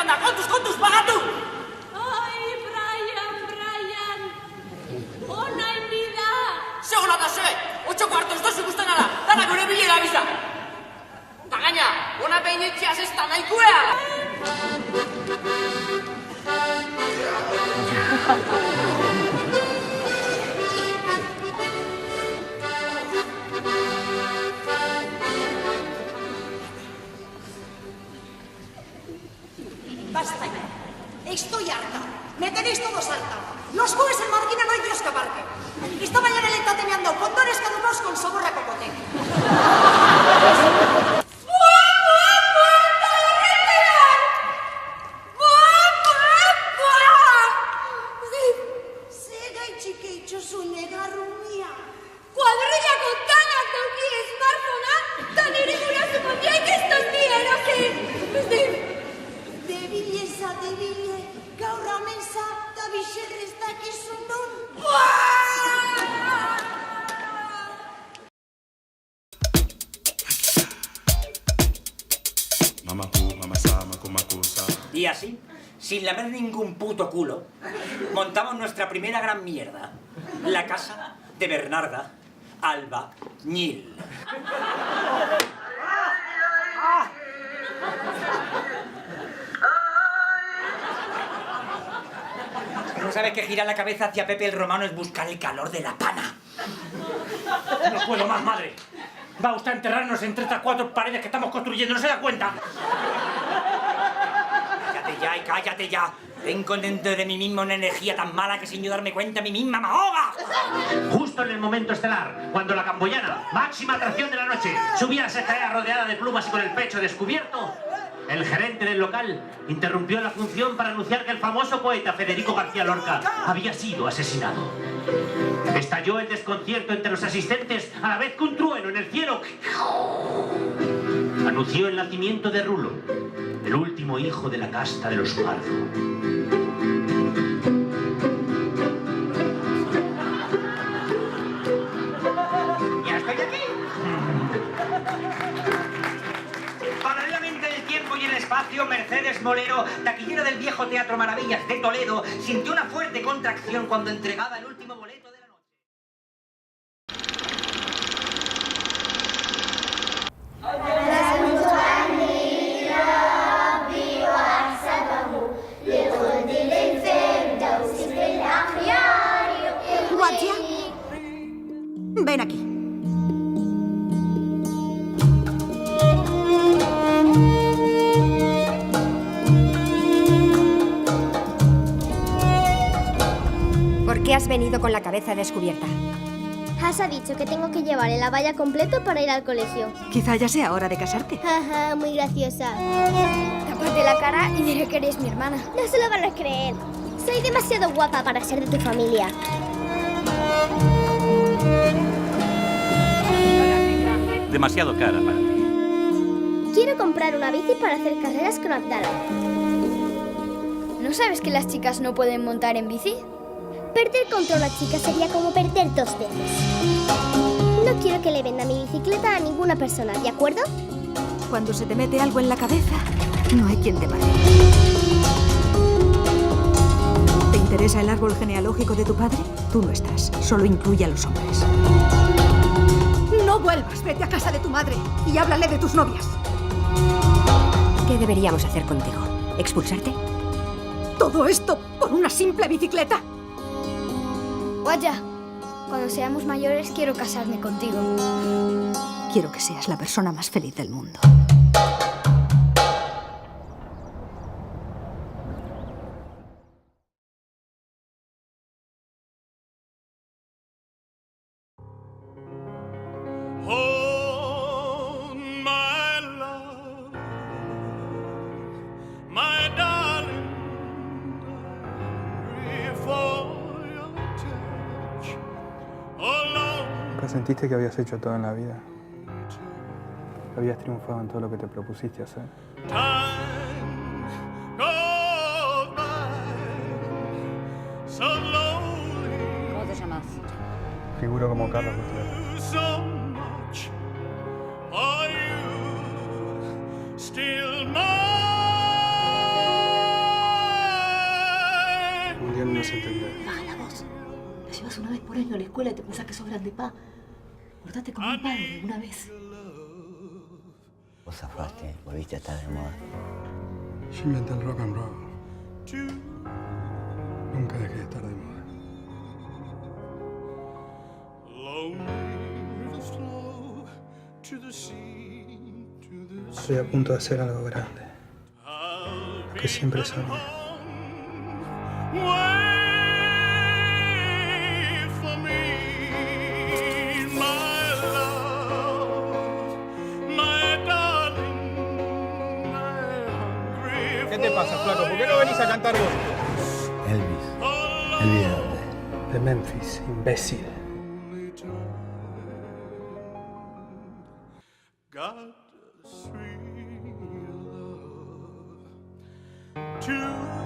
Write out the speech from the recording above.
anda, kontus, pagatu! Ai, Brian! Ona indi da! Segon eta ze, 8 kuartos dozu ikusten ala, dana gure bilera biza! Da gaina, ona behin etxeaz ez da nahikoea! Basta ya. Estoy harta. Me tenéis todos harta. Los jueves en Marquina no hay Dios que aparque. Esta mañana el entate me han dado condones caducados con sabor a cocote. Sega y chiqueicho sunega rumia. Cuadrilla con tanak dauki smartphonea, ta nire guraso kontiak ez dira zen! Debile, gaur amensa, da bixerrez dakizu non. Y así, sin lamer ningún puto culo, montamos nuestra primera gran mierda. La casa de Bernarda Albañil. ¿No sabes que girar la cabeza hacia Pepe el Romano es buscar el calor de la pana? No puedo más, madre. Va usted a enterrarnos entre estas 4 paredes que estamos construyendo, ¿no se da cuenta? Cállate ya. Tengo dentro de mí mismo una energía tan mala que sin yo darme cuenta a mí misma me ahoga. Justo en el momento estelar, cuando la camboyana, máxima atracción de la noche, subía las escaleras rodeada de plumas y con el pecho descubierto, el gerente del local interrumpió la función para anunciar que el famoso poeta Federico García Lorca había sido asesinado. Estalló el desconcierto entre los asistentes a la vez que un trueno en el cielo anunció el nacimiento de Rulo, el último hijo de la casta de los Pardo. ¡Ya estoy aquí! Paralelamente el tiempo y el espacio, Mercedes Molero, taquillera del viejo Teatro Maravillas de Toledo, sintió una fuerte contracción cuando entregaba el último boleto de la noche. Guardia, ven aquí. ¿Por qué has venido con la cabeza descubierta? Has ha dicho que tengo que llevar el abaya completo para ir al colegio. Quizá ya sea hora de casarte. Jaja, muy graciosa. Tápate la cara y diré que eres mi hermana. No se lo van a creer. Soy demasiado guapa para ser de tu familia. Demasiado cara para ti. Quiero comprar una bici para hacer carreras con Abdala. ¿No sabes que las chicas no pueden montar en bici? Perder contra una chica sería como perder 2 veces. No quiero que le venda mi bicicleta a ninguna persona, ¿de acuerdo? Cuando se te mete algo en la cabeza, no hay quien te pare. ¿Te interesa el árbol genealógico de tu padre? Tú no estás. Solo incluye a los hombres. No vuelvas, vete a casa de tu madre y háblale de tus novias. ¿Qué deberíamos hacer contigo? ¿Expulsarte? ¿Todo esto por una simple bicicleta? Vaya, cuando seamos mayores quiero casarme contigo. Quiero que seas la persona más feliz del mundo. Oh, my love, my darling, before your touch, ¿Nunca sentiste que habías hecho todo en la vida? Que habías triunfado en todo lo que te propusiste hacer. ¿Cómo te llamas? Figuro como Carlos Gutiérrez. Still mine. vas a entender. Baja la voz. La llevas una vez por año a la escuela y te pensás que sos grande pa. Portate como un padre una vez. Vos zafaste, volviste a estar de moda. Yo inventé el rock and roll. Nunca dejé de estar de moda. Estoy a punto de hacer algo grande. Lo que siempre soñé. ¿Qué te pasa, flaco? ¿Por qué no venís a cantar vos? Elvis. ¿Elvis de dónde? De Memphis, imbécil. Got a sweet love to